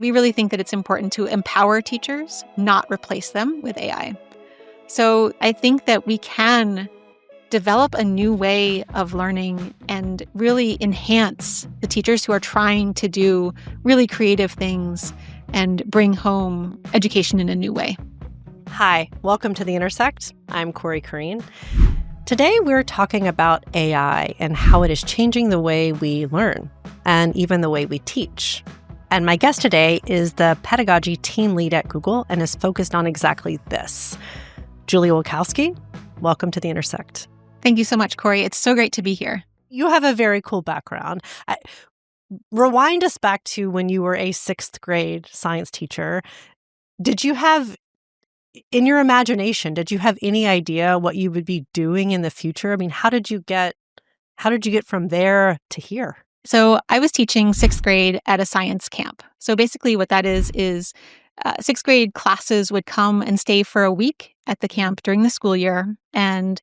We really think that it's important to empower teachers, not replace them with AI. So I think that we can develop a new way of learning and really enhance the teachers who are trying to do really creative things and bring home education in a new way. Hi, welcome to the Intersect. I'm Corrine. Today we're talking about AI and how it is changing the way we learn and even the way we teach. And my guest today is the Pedagogy team lead at Google and is focused on exactly this. Julie Wilkowski, welcome to the Intersect. Thank you so much, Cory. It's so great to be here. You have a very cool background. Rewind us back to when you were a 6th grade science teacher. Did you have, in your imagination, did you have any idea what you would be doing in the future? I mean, how did you get from there to here? So I was teaching 6th grade at a science camp. So basically what that is 6th grade classes would come and stay for a week at the camp during the school year. And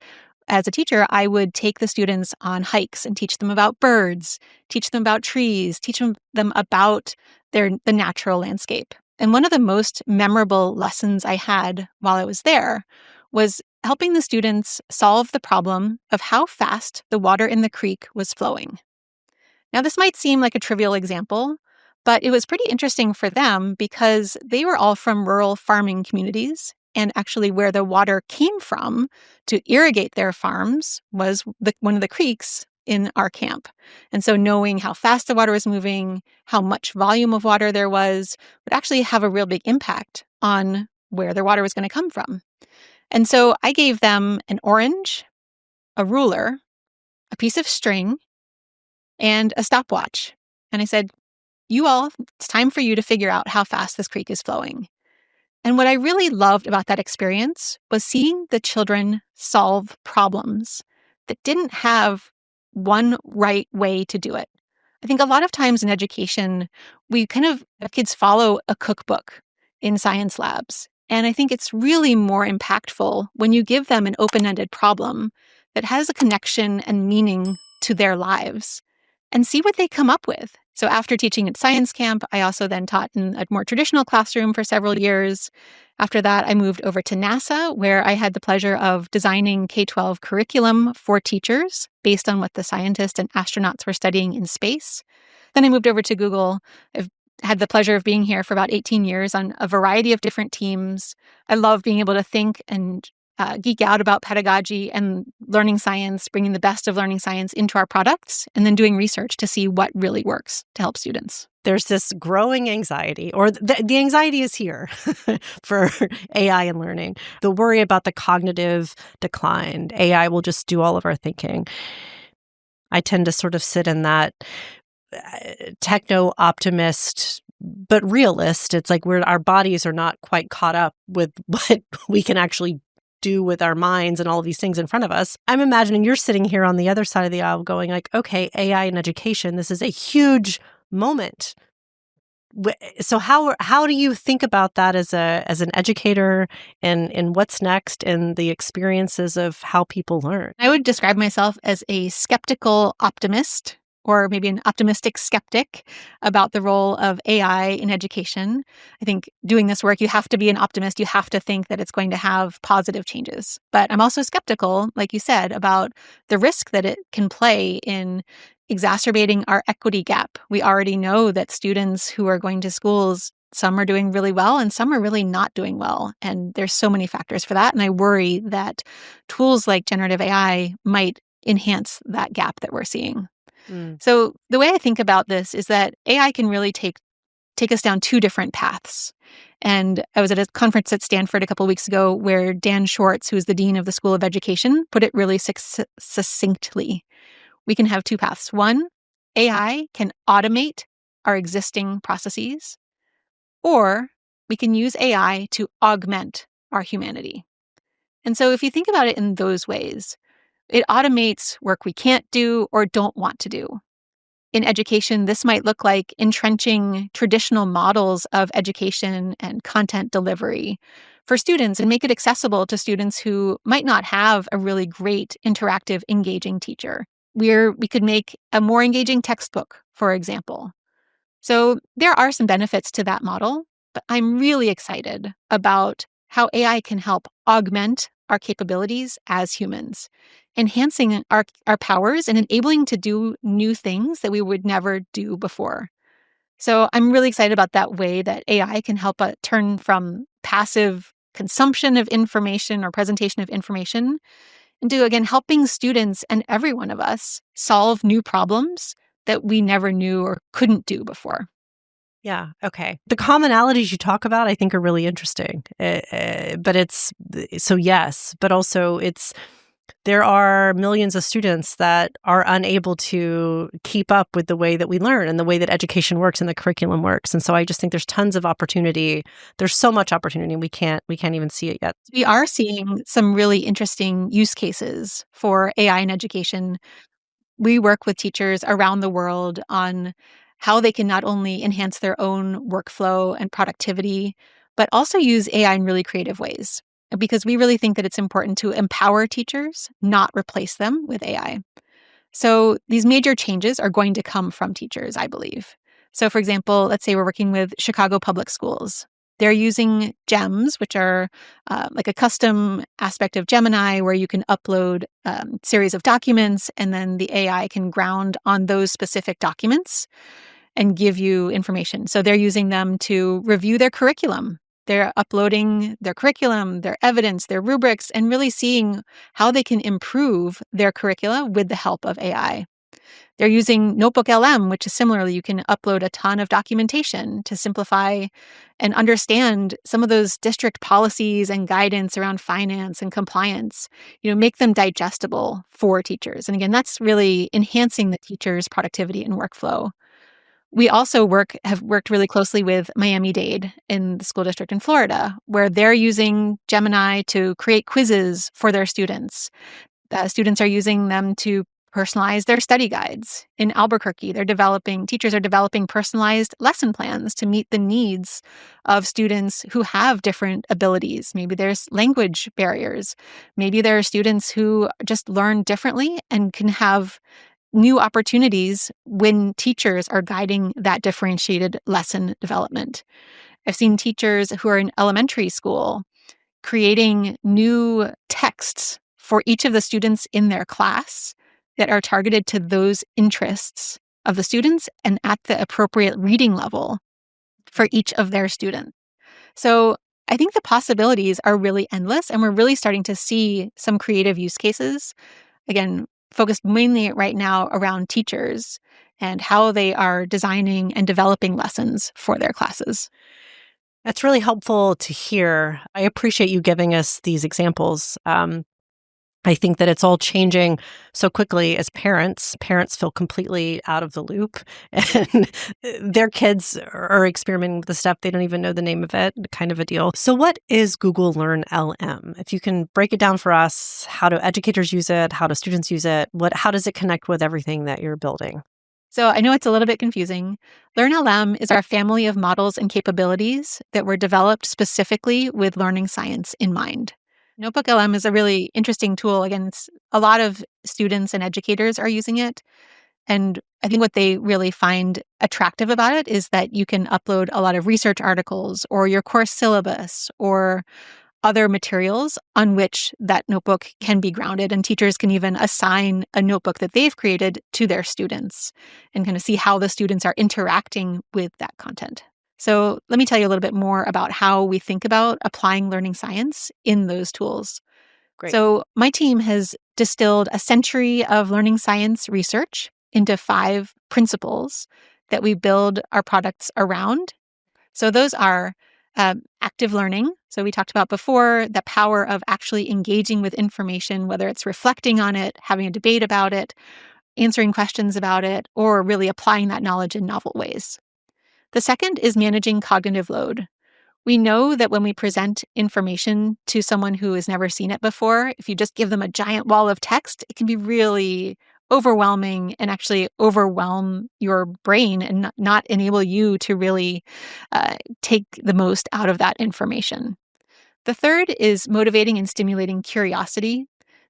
as a teacher, I would take the students on hikes and teach them about birds, teach them about trees, teach them about the natural landscape. And one of the most memorable lessons I had while I was there was helping the students solve the problem of how fast the water in the creek was flowing. Now, this might seem like a trivial example, but it was pretty interesting for them because they were all from rural farming communities, and actually where the water came from to irrigate their farms was one of the creeks in our camp. And so knowing how fast the water was moving, how much volume of water there was, would actually have a real big impact on where their water was going to come from. And so I gave them an orange, a ruler, a piece of string, and a stopwatch. And I said, it's time for you to figure out how fast this creek is flowing. And what I really loved about that experience was seeing the children solve problems that didn't have one right way to do it. I think a lot of times in education, we kind of have kids follow a cookbook in science labs. And I think it's really more impactful when you give them an open-ended problem that has a connection and meaning to their lives and see what they come up with. So after teaching at science camp, I also then taught in a more traditional classroom for several years. After that, I moved over to NASA, where I had the pleasure of designing K-12 curriculum for teachers based on what the scientists and astronauts were studying in space. Then I moved over to Google. I've had the pleasure of being here for about 18 years on a variety of different teams. I love being able to think and geek out about pedagogy and learning science, bringing the best of learning science into our products, and then doing research to see what really works to help students. There's this growing anxiety, or the anxiety is here for AI and learning. The worry about the cognitive decline. AI will just do all of our thinking. I tend to sort of sit in that techno-optimist but realist. It's like our bodies are not quite caught up with what we can actually do with our minds and all of these things in front of us. I'm imagining you're sitting here on the other side of the aisle going like, okay, AI in education, this is a huge moment. So how do you think about that as an educator and what's next and the experiences of how people learn? I would describe myself as a skeptical optimist, or maybe an optimistic skeptic about the role of AI in education. I think doing this work, you have to be an optimist. You have to think that it's going to have positive changes. But I'm also skeptical, like you said, about the risk that it can play in exacerbating our equity gap. We already know that students who are going to schools, some are doing really well and some are really not doing well. And there's so many factors for that. And I worry that tools like generative AI might enhance that gap that we're seeing. So the way I think about this is that AI can really take us down two different paths. And I was at a conference at Stanford a couple of weeks ago where Dan Schwartz, who's the dean of the School of Education, put it really succinctly. We can have two paths. One, AI can automate our existing processes, or we can use AI to augment our humanity. And so if you think about it in those ways, it automates work we can't do or don't want to do. In education, this might look like entrenching traditional models of education and content delivery for students and make it accessible to students who might not have a really great, interactive, engaging teacher. We could make a more engaging textbook, for example. So there are some benefits to that model, but I'm really excited about how AI can help augment our capabilities as humans, enhancing our powers and enabling to do new things that we would never do before. So I'm really excited about that way that AI can help turn from passive consumption of information or presentation of information into, again, helping students and every one of us solve new problems that we never knew or couldn't do before. Yeah. Okay. The commonalities you talk about, I think, are really interesting. But it's so yes, but also there are millions of students that are unable to keep up with the way that we learn and the way that education works and the curriculum works. And so I just think there's tons of opportunity. There's so much opportunity. We can't even see it yet. We are seeing some really interesting use cases for AI in education. We work with teachers around the world on how they can not only enhance their own workflow and productivity, but also use AI in really creative ways. Because we really think that it's important to empower teachers, not replace them with AI. So these major changes are going to come from teachers, I believe. So, for example, let's say we're working with Chicago Public Schools. They're using GEMS, which are like a custom aspect of Gemini where you can upload series of documents and then the AI can ground on those specific documents and give you information. So they're using them to review their curriculum. They're uploading their curriculum, their evidence, their rubrics, and really seeing how they can improve their curricula with the help of AI. They're using Notebook LM, which is similarly, you can upload a ton of documentation to simplify and understand some of those district policies and guidance around finance and compliance, make them digestible for teachers. And again, that's really enhancing the teacher's productivity and workflow. We also have worked really closely with Miami-Dade in the school district in Florida, where they're using Gemini to create quizzes for their students. Students are using them to personalize their study guides. In Albuquerque, teachers are developing personalized lesson plans to meet the needs of students who have different abilities. Maybe there's language barriers. Maybe there are students who just learn differently and can have new opportunities when teachers are guiding that differentiated lesson development. I've seen teachers who are in elementary school creating new texts for each of the students in their class that are targeted to those interests of the students and at the appropriate reading level for each of their students. So I think the possibilities are really endless, and we're really starting to see some creative use cases. Again, focused mainly right now around teachers and how they are designing and developing lessons for their classes. That's really helpful to hear. I appreciate you giving us these examples. I think that it's all changing so quickly as parents. Parents feel completely out of the loop, and their kids are experimenting with the stuff. They don't even know the name of it, kind of a deal. So what is Google LearnLM? If you can break it down for us, how do educators use it? How do students use it? How does it connect with everything that you're building? So I know it's a little bit confusing. LearnLM is our family of models and capabilities that were developed specifically with learning science in mind. Notebook LM is a really interesting tool. Again, a lot of students and educators are using it. And I think what they really find attractive about it is that you can upload a lot of research articles or your course syllabus or other materials on which that notebook can be grounded. And teachers can even assign a notebook that they've created to their students and kind of see how the students are interacting with that content. So let me tell you a little bit more about how we think about applying learning science in those tools. Great. So my team has distilled a century of learning science research into 5 principles that we build our products around. So those are active learning. So we talked about before the power of actually engaging with information, whether it's reflecting on it, having a debate about it, answering questions about it, or really applying that knowledge in novel ways. The second is managing cognitive load. We know that when we present information to someone who has never seen it before, if you just give them a giant wall of text, it can be really overwhelming and actually overwhelm your brain and not enable you to really take the most out of that information. The third is motivating and stimulating curiosity.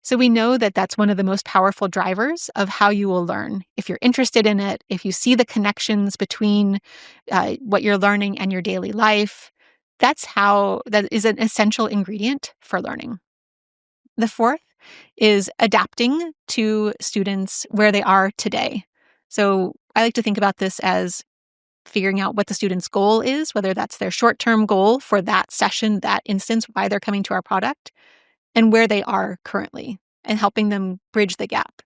So we know that that's one of the most powerful drivers of how you will learn. If you're interested in it, if you see the connections between what you're learning and your daily life, that is an essential ingredient for learning. The fourth is adapting to students where they are today. So I like to think about this as figuring out what the student's goal is, whether that's their short-term goal for that session, that instance, why they're coming to our product, and where they are currently, and helping them bridge the gap.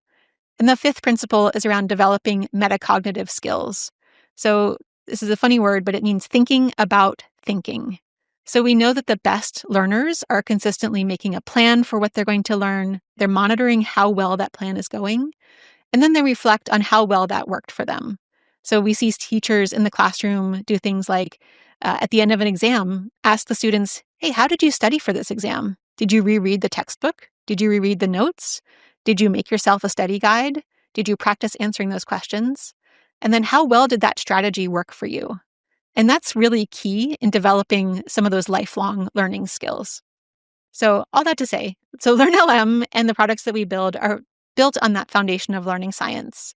And the fifth principle is around developing metacognitive skills. So this is a funny word, but it means thinking about thinking. So we know that the best learners are consistently making a plan for what they're going to learn. They're monitoring how well that plan is going, and then they reflect on how well that worked for them. So we see teachers in the classroom do things like, at the end of an exam, ask the students, hey, how did you study for this exam? Did you reread the textbook? Did you reread the notes? Did you make yourself a study guide? Did you practice answering those questions? And then how well did that strategy work for you? And that's really key in developing some of those lifelong learning skills. So all that to say, so LearnLM and the products that we build are built on that foundation of learning science.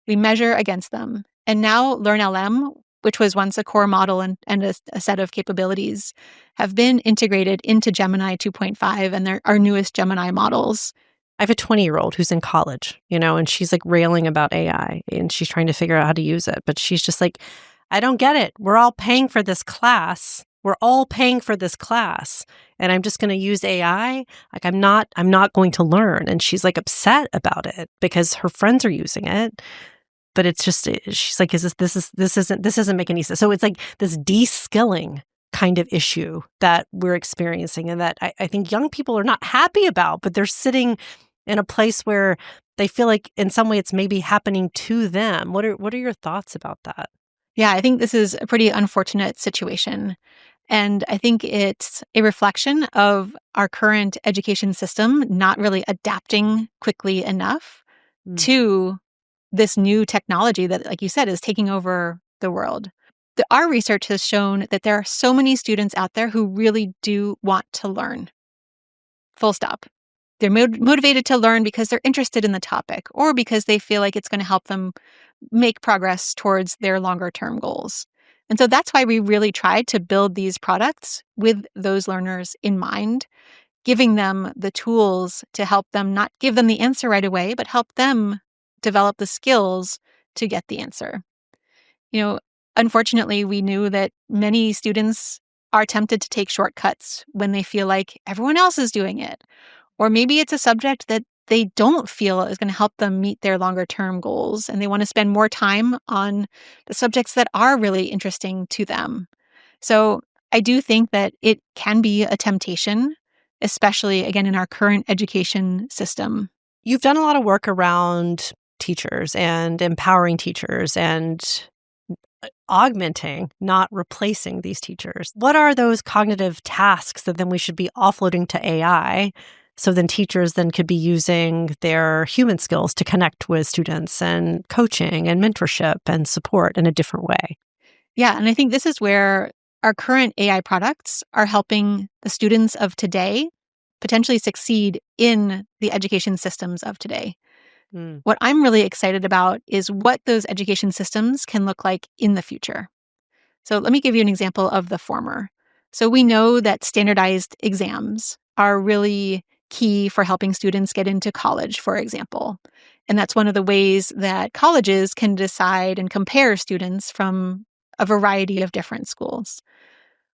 We measure against them. And now LearnLM, which was once a core model and a set of capabilities, have been integrated into Gemini 2.5 and they're our newest Gemini models. I have a 20-year-old who's in college, and she's like railing about AI and she's trying to figure out how to use it. But she's just like, I don't get it. We're all paying for this class. And I'm just going to use AI. Like I'm not going to learn. And she's like upset about it because her friends are using it. But it's just, she's like, this doesn't make any sense. So it's like this de-skilling kind of issue that we're experiencing and that I think young people are not happy about, but they're sitting in a place where they feel like in some way it's maybe happening to them. What are your thoughts about that? Yeah, I think this is a pretty unfortunate situation. And I think it's a reflection of our current education system not really adapting quickly enough to this new technology that, like you said, is taking over the world. Our research has shown that there are so many students out there who really do want to learn. Full stop. They're motivated to learn because they're interested in the topic or because they feel like it's going to help them make progress towards their longer term goals. And so that's why we really tried to build these products with those learners in mind, giving them the tools to help them not give them the answer right away, but help them develop the skills to get the answer. Unfortunately, we knew that many students are tempted to take shortcuts when they feel like everyone else is doing it. Or maybe it's a subject that they don't feel is going to help them meet their longer term goals, and they want to spend more time on the subjects that are really interesting to them. So I do think that it can be a temptation, especially, again, in our current education system. You've done a lot of work around teachers and empowering teachers and augmenting, not replacing these teachers. What are those cognitive tasks that then we should be offloading to AI? So then teachers then could be using their human skills to connect with students and coaching and mentorship and support in a different way. Yeah, and I think this is where our current AI products are helping the students of today potentially succeed in the education systems of today. What I'm really excited about is what those education systems can look like in the future. So let me give you an example of the former. So we know that standardized exams are really key for helping students get into college, for example. And that's one of the ways that colleges can decide and compare students from a variety of different schools.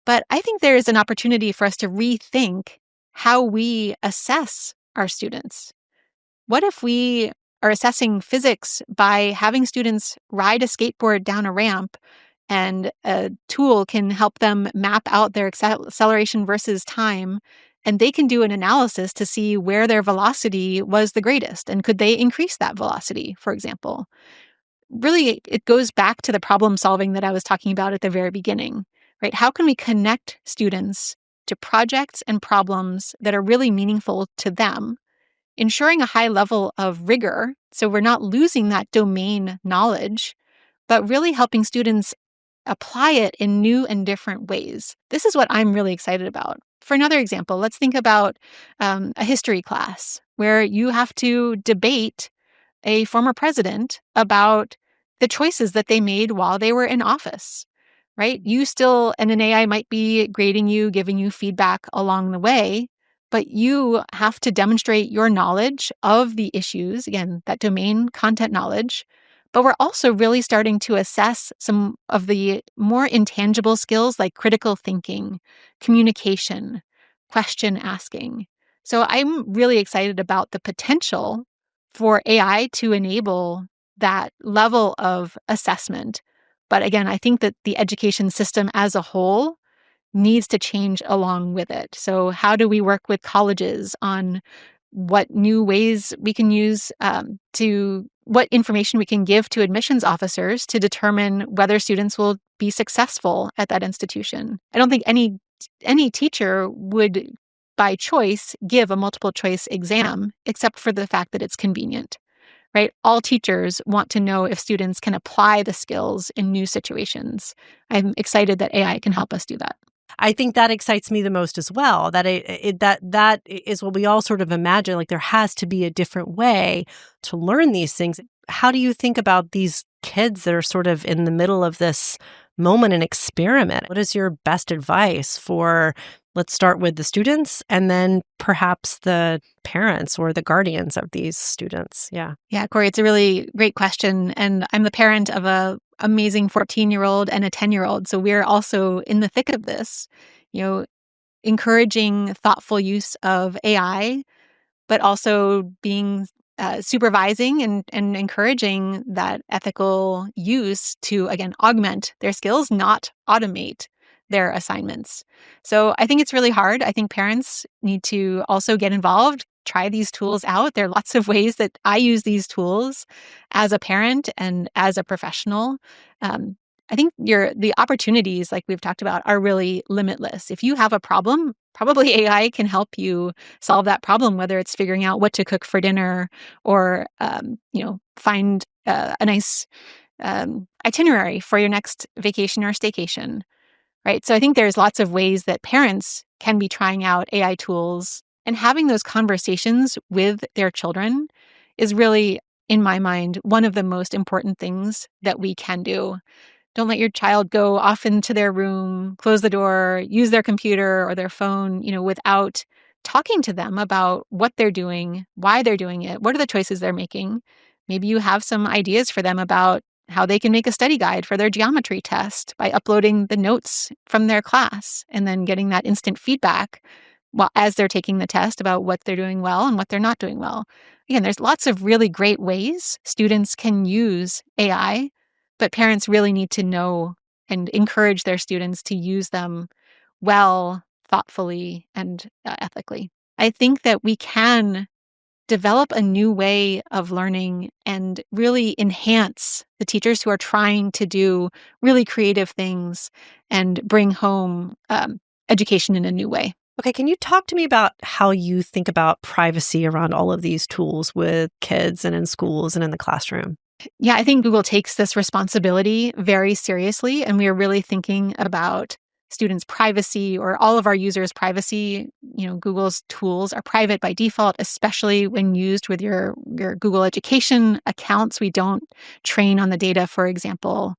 But I think there is an opportunity for us to rethink how we assess our students. What if we are assessing physics by having students ride a skateboard down a ramp and a tool can help them map out their acceleration versus time, and they can do an analysis to see where their velocity was the greatest, and could they increase that velocity, for example? Really, it goes back to the problem solving that I was talking about at the very beginning, right? How can we connect students to projects and problems that are really meaningful to them, ensuring a high level of rigor so we're not losing that domain knowledge, but really helping students apply it in new and different ways? This is what I'm really excited about. for another example, let's think about a history class where you have to debate a former president about the choices that they made while they were in office, right? You still, and an AI might be grading you, giving you feedback along the way, but you have to demonstrate your knowledge of the issues, again, that domain content knowledge. But we're also really starting to assess some of the more intangible skills like critical thinking, communication, question asking. So I'm really excited about the potential for AI to enable that level of assessment. But again, I think that the education system as a whole needs to change along with it. So, how do we work with colleges on what new ways we can use to what information we can give to admissions officers to determine whether students will be successful at that institution? I don't think any teacher would, by choice, give a multiple choice exam except for the fact that it's convenient. Right? All teachers want to know if students can apply the skills in new situations. I'm excited that AI can help us do that. I think that excites me the most as well. That that is what we all sort of imagine. Like there has to be a different way to learn these things. How do you think about these kids that are sort of in the middle of this moment and experiment? What is your best advice for, let's start with the students and then perhaps the parents or the guardians of these students? Yeah. Yeah, Cory, it's a really great question. And I'm the parent of a amazing 14-year-old and a 10-year-old. So we're also in the thick of this, encouraging thoughtful use of AI, but also being supervising and encouraging that ethical use to, again, augment their skills, not automate their assignments. So I think it's really hard. I think parents need to also get involved, try these tools out. There are lots of ways that I use these tools as a parent and as a professional. I think the opportunities, like we've talked about, are really limitless. If you have a problem, probably AI can help you solve that problem, whether it's figuring out what to cook for dinner or, find a nice itinerary for your next vacation or staycation, right? So I think there's lots of ways that parents can be trying out AI tools, and having those conversations with their children is really, in my mind, one of the most important things that we can do. Don't let your child go off into their room, close the door, use their computer or their phone, without talking to them about what they're doing, why they're doing it, what are the choices they're making. Maybe you have some ideas for them about how they can make a study guide for their geometry test by uploading the notes from their class and then getting that instant feedback as they're taking the test about what they're doing well and what they're not doing well. Again, there's lots of really great ways students can use AI, but parents really need to know and encourage their students to use them well, thoughtfully, and ethically. I think that we can develop a new way of learning and really enhance the teachers who are trying to do really creative things and bring home education in a new way. Okay, can you talk to me about how you think about privacy around all of these tools with kids and in schools and in the classroom? Yeah, I think Google takes this responsibility very seriously, and we are really thinking about students' privacy or all of our users' privacy. Google's tools are private by default, especially when used with your Google Education accounts. We don't train on the data, for example.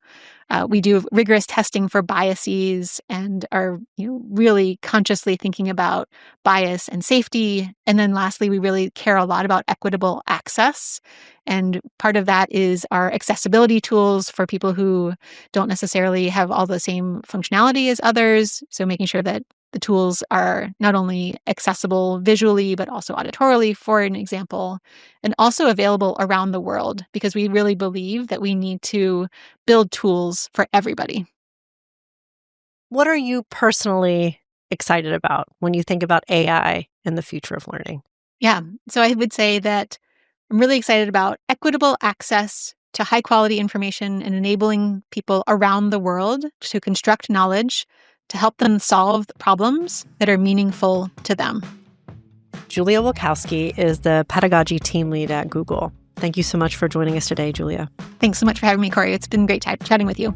We do rigorous testing for biases and are really consciously thinking about bias and safety. And then lastly, we really care a lot about equitable access. And part of that is our accessibility tools for people who don't necessarily have all the same functionality as others. So making sure that the tools are not only accessible visually, but also auditorily, for an example, and also available around the world, because we really believe that we need to build tools for everybody. What are you personally excited about when you think about AI and the future of learning? Yeah, so I would say that I'm really excited about equitable access to high quality information and enabling people around the world to construct knowledge to help them solve the problems that are meaningful to them. Julia Wilkowski is the pedagogy team lead at Google. Thank you so much for joining us today, Julia. Thanks so much for having me, Cory. It's been great chatting with you.